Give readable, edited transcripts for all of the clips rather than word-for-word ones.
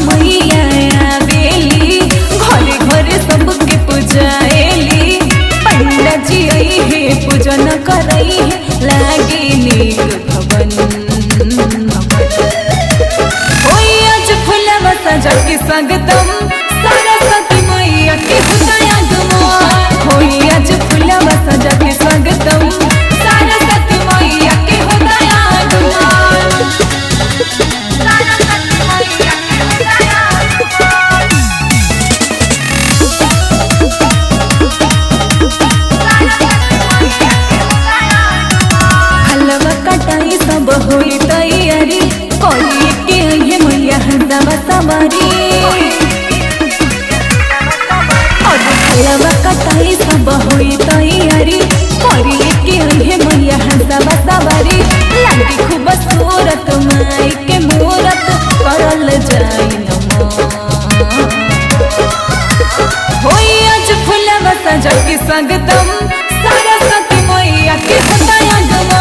मैया आवेली घरे घरे सबके पूजाएली। पंडा जी आई है पूजन करई है लागे नीक भवन। होई आज फुलवा सजा के स्वागतम सरस्वती मैया के होता आगमन। होई आज फुलवा सजा के स्वागतम सरस्वती मैया के होता आगमन। हलवा कटाई सब होई तैयारी कोई के ये मैया हंसवा सवारी। हलवा कटाई सब होई तैयारी कोई के ये मैया हंसवा सवारी। लागी खूब सूरत माई के मूरत करल जाई नमः। होई आज फुलवा सजा के स्वागतम सरस्वती मैया के होता आगमन।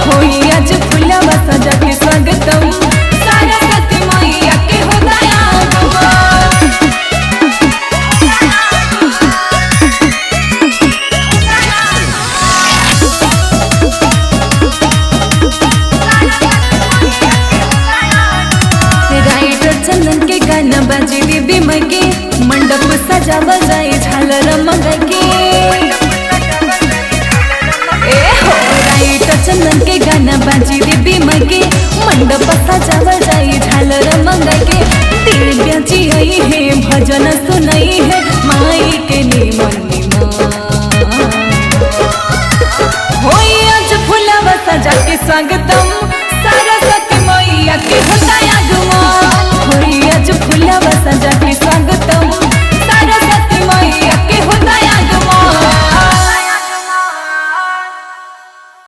होई आज फुलवा सजा के स्वागतम सरस्वती मैया के होता आगमन। राइटर चंदन के गाना बाजे दीदी मगे मंडप सजावा जाए झालर मंगे। राइटर चंदन के गाना बाजे दीदी मगे मंडप सजावा जाए झालर मंगे। दिव्या जी आई है भजन सुनाई है माई के निमन निमन। होई आज फुलवा सजा के स्वागत